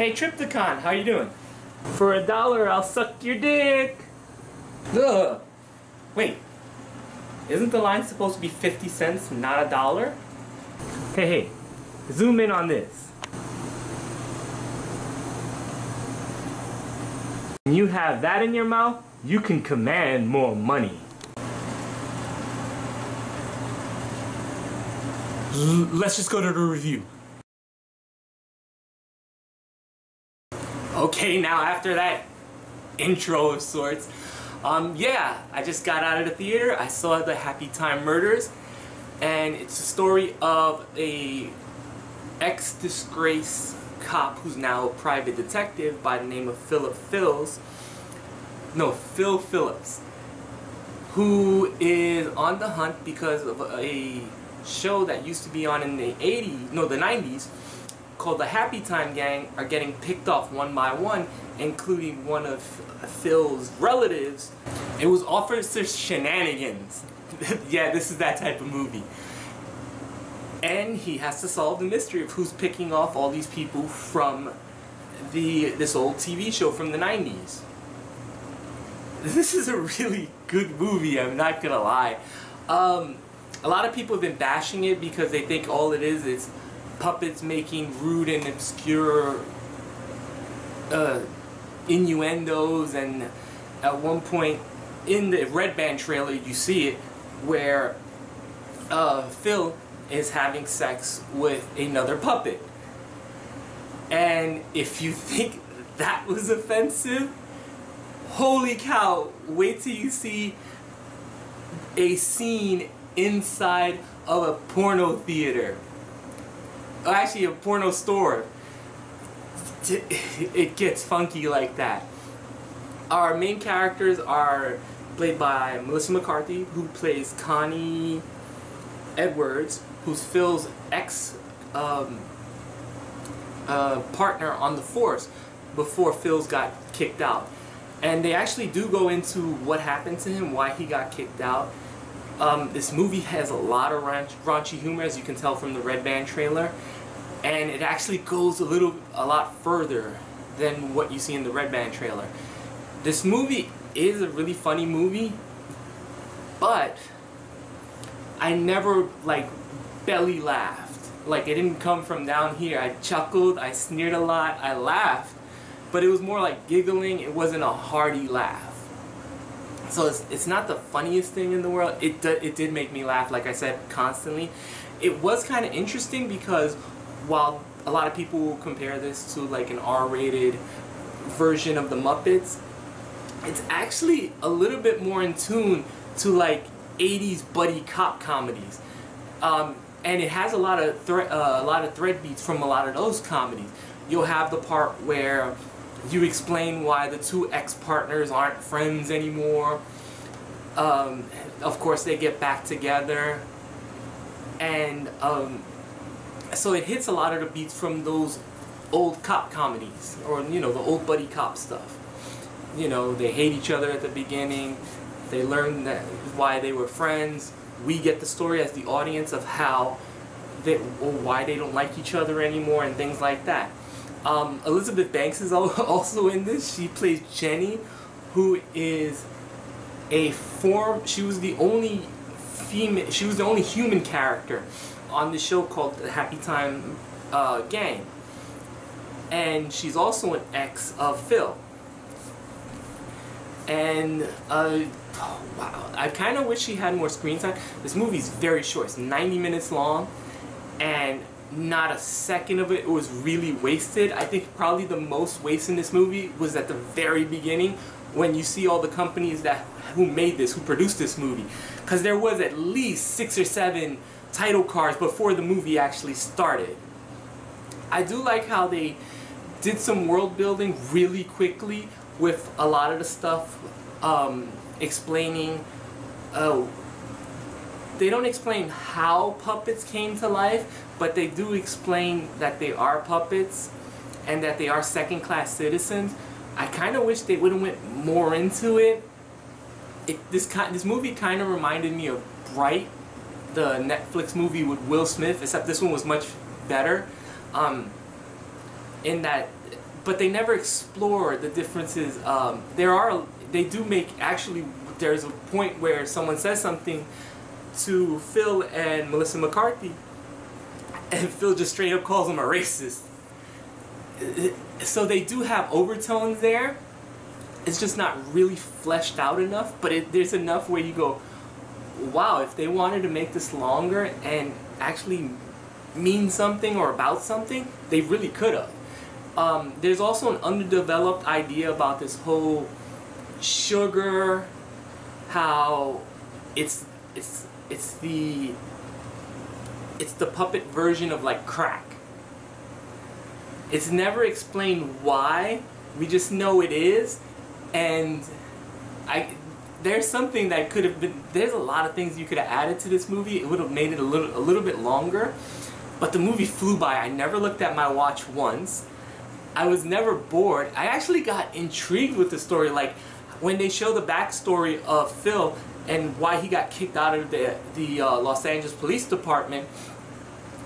Hey Tripticon, how you doing? For $1, I'll suck your dick. Ugh. Wait, isn't the line supposed to be 50 cents, not $1? Hey, zoom in on this. When you have that in your mouth, you can command more money. Let's just go to the review. Okay, now after that intro of sorts, yeah, I just got out of the theater. I saw the Happytime murders, and it's a story of a ex-disgraced cop who's now a private detective by the name of Phil Phillips, who is on the hunt because of a show that used to be on in the 90s called the Happytime Gang are getting picked off one by one, including one of Phil's relatives. It was Officer Shenanigans. Yeah, this is that type of movie. And he has to solve the mystery of who's picking off all these people from this old TV show from the 90s. This is a really good movie, I'm not gonna lie. A lot of people have been bashing it because they think all it is puppets making rude and obscure innuendos, and at one point in the Red Band trailer you see it where Phil is having sex with another puppet. And if you think that was offensive, holy cow, wait till you see a scene inside of a porno theater. Actually, a porno store. It gets funky like that. Our main characters are played by Melissa McCarthy, who plays Connie Edwards, who's Phil's partner on the force before Phil's got kicked out. And they actually do go into what happened to him, why he got kicked out. This movie has a lot of raunchy humor, as you can tell from the Red Band trailer, and it actually goes a lot further than what you see in the Red Band trailer. This movie is a really funny movie, but I never belly laughed. Like, it didn't come from down here. I chuckled, I sneered a lot, I laughed, but it was more like giggling. It wasn't a hearty laugh. So it's not the funniest thing in the world. It did make me laugh, like I said, constantly. It was kind of interesting because while a lot of people will compare this to like an R-rated version of the Muppets, it's actually a little bit more in tune to like 80s buddy cop comedies. And it has a lot of thread beats from a lot of those comedies. You'll have the part where you explain why the two ex-partners aren't friends anymore. Of course, they get back together, and so it hits a lot of the beats from those old cop comedies, or the old buddy cop stuff. They hate each other at the beginning. They learn why they were friends. We get the story as the audience of why they don't like each other anymore, and things like that. Elizabeth Banks is also in this. She plays Jenny, who is she was the only human character on the show called the Happytime Gang, and she's also an ex of Phil. And wow, I kind of wish she had more screen time. This movie's very short. It's 90 minutes long, and not a second of it was really wasted. I think probably the most waste in this movie was at the very beginning, when you see all the companies who produced this movie, because there was at least 6 or 7 title cards before the movie actually started. I do like how they did some world building really quickly with a lot of the stuff explaining. They don't explain how puppets came to life, but they do explain that they are puppets and that they are second-class citizens. I kind of wish they would have went more into it. This movie kind of reminded me of Bright, the Netflix movie with Will Smith, except this one was much better. In that but they never explore the differences. There's a point where someone says something to Phil and Melissa McCarthy, and Phil just straight up calls them a racist. So they do have overtones there. It's just not really fleshed out enough, but there's enough where you go, wow, if they wanted to make this longer and actually mean something or about something, they really could have. There's also an underdeveloped idea about this whole sugar, how it's the puppet version of like crack. It's never explained why. We just know it is, and there's something that could have been. There's a lot of things you could have added to this movie. It would have made it a little bit longer, but the movie flew by. I never looked at my watch once. I was never bored. I actually got intrigued with the story. Like when they show the backstory of Phil and why he got kicked out of the Los Angeles Police Department,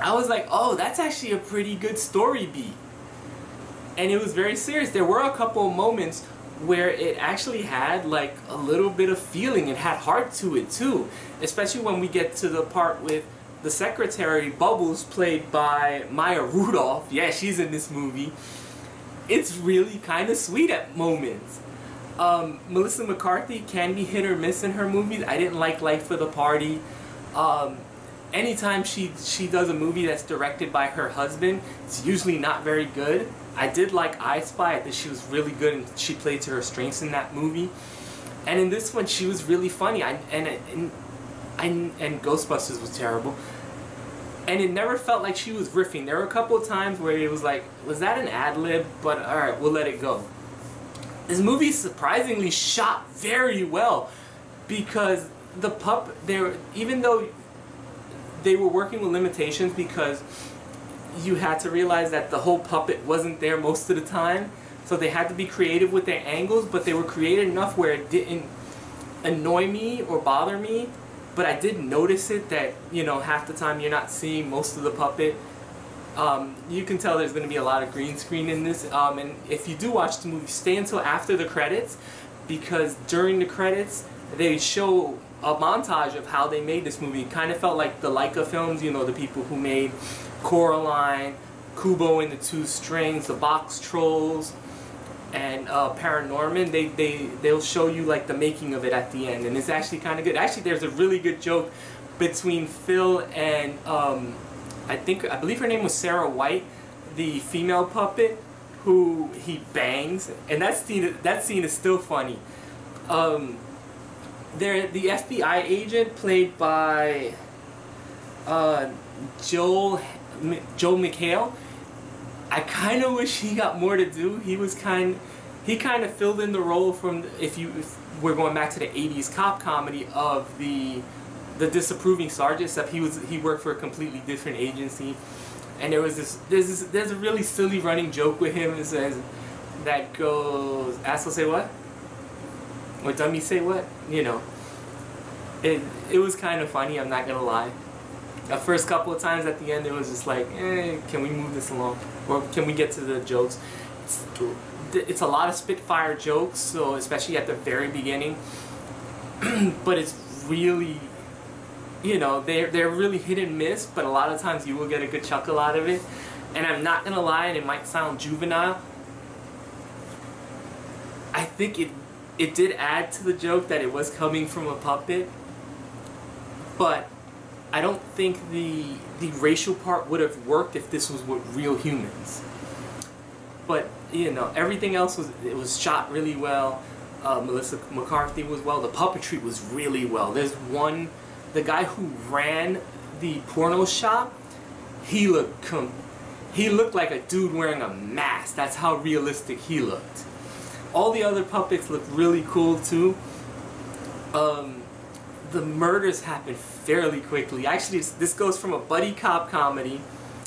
I was like, oh, that's actually a pretty good story beat. And it was very serious. There were a couple of moments where it actually had like a little bit of feeling. It had heart to it too. Especially when we get to the part with the secretary, Bubbles, played by Maya Rudolph. Yeah, she's in this movie. It's really kind of sweet at moments. Melissa McCarthy can be hit or miss in her movies. I didn't like Life of the Party. Anytime she does a movie that's directed by her husband, it's usually not very good. I did like I Spy. I think she was really good and she played to her strengths in that movie. And in this one, she was really funny. And Ghostbusters was terrible. And it never felt like she was riffing. There were a couple of times where it was like, was that an ad-lib? But alright, we'll let it go. This movie is surprisingly shot very well, because the even though they were working with limitations, because you had to realize that the whole puppet wasn't there most of the time, so they had to be creative with their angles, but they were creative enough where it didn't annoy me or bother me, but I did notice it that, you know, half the time you're not seeing most of the puppet. You can tell there's going to be a lot of green screen in this, and if you do watch the movie, stay until after the credits, because during the credits they show a montage of how they made this movie. It kind of felt like the Leica films, you know, the people who made Coraline, Kubo and the Two Strings, the Box Trolls, and Paranorman. They'll show you like the making of it at the end, and it's actually kind of good. Actually, there's a really good joke between Phil and I believe her name was Sarah White, the female puppet who he bangs, and that scene is still funny. The FBI agent played by Joel McHale. I kind of wish he got more to do. He kind of filled in the role from, if we're going back to the 80s cop comedy of the Disapproving Sergeant, except he worked for a completely different agency. And there's a really silly running joke with him. It says that goes, "Asshole say what? Or dummy say what?" You know. It was kind of funny, I'm not gonna lie. The first couple of times at the end, it was just like, can we move this along? Or can we get to the jokes? It's a lot of Spitfire jokes, so especially at the very beginning. But it's really, you know, they're really hit and miss, but a lot of times you will get a good chuckle out of it. And I'm not gonna lie, and it might sound juvenile, I think it did add to the joke that it was coming from a puppet, but I don't think the racial part would have worked if this was with real humans. But, you know, everything else was shot really well. Melissa McCarthy was well. The puppetry was really well. There's the guy who ran the porno shop, he looked like a dude wearing a mask. That's how realistic he looked. All the other puppets looked really cool too. The murders happened fairly quickly. Actually, this goes from a buddy cop comedy,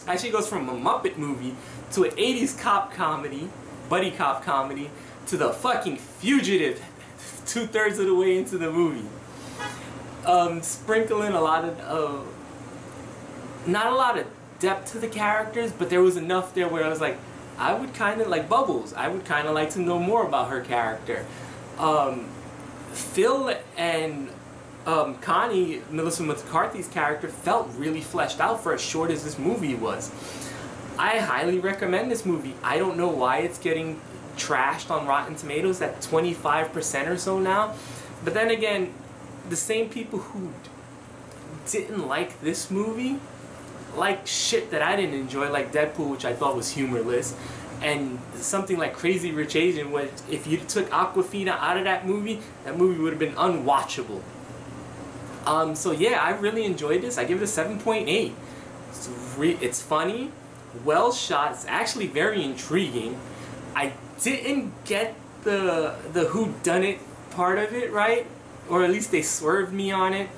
actually goes from a Muppet movie to an 80s cop comedy, buddy cop comedy, to The Fucking Fugitive, 2/3 of the way into the movie. Sprinkling a lot of, not a lot of depth to the characters, but there was enough there where I was like, I would kind of like Bubbles. I would kind of like to know more about her character. Phil and Connie, Melissa McCarthy's character, felt really fleshed out for as short as this movie was. I highly recommend this movie. I don't know why it's getting trashed on Rotten Tomatoes at 25% or so now. But then again, the same people who didn't like this movie like shit that I didn't enjoy, like Deadpool, which I thought was humorless, and something like Crazy Rich Asian, which if you took Awkwafina out of that movie would have been unwatchable. So yeah, I really enjoyed this. I give it a 7.8. It's funny, well shot. It's actually very intriguing. I didn't get the whodunit part of it right, or at least they swerved me on it.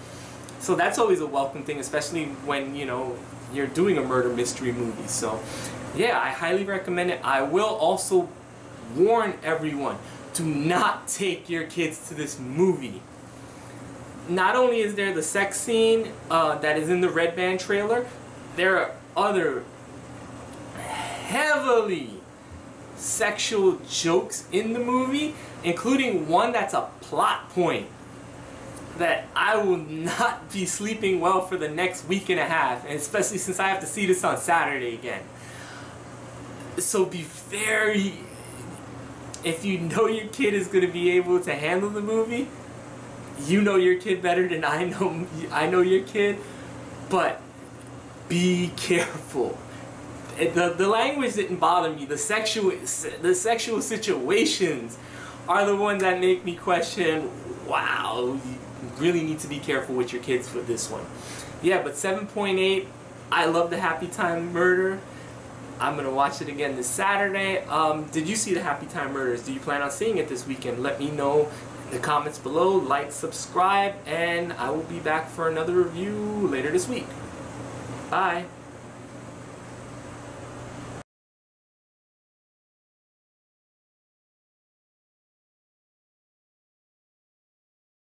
So that's always a welcome thing, especially when, you know, you're doing a murder mystery movie. So yeah, I highly recommend it. I will also warn everyone, do not take your kids to this movie. Not only is there the sex scene that is in the Red Band trailer, there are other heavily sexual jokes in the movie, including one that's a plot point that I will not be sleeping well for the next week and a half, and especially since I have to see this on Saturday again. So be very, if you know your kid is going to be able to handle the movie, you know your kid better than I know your kid, but be careful. The language didn't bother me. The sexual situations are the ones that make me question, wow, you really need to be careful with your kids for this one. Yeah, but 7.8, I love the Happytime Murder. I'm going to watch it again this Saturday. Did you see the Happytime Murders? Do you plan on seeing it this weekend? Let me know in the comments below. Like, subscribe, and I will be back for another review later this week. Bye.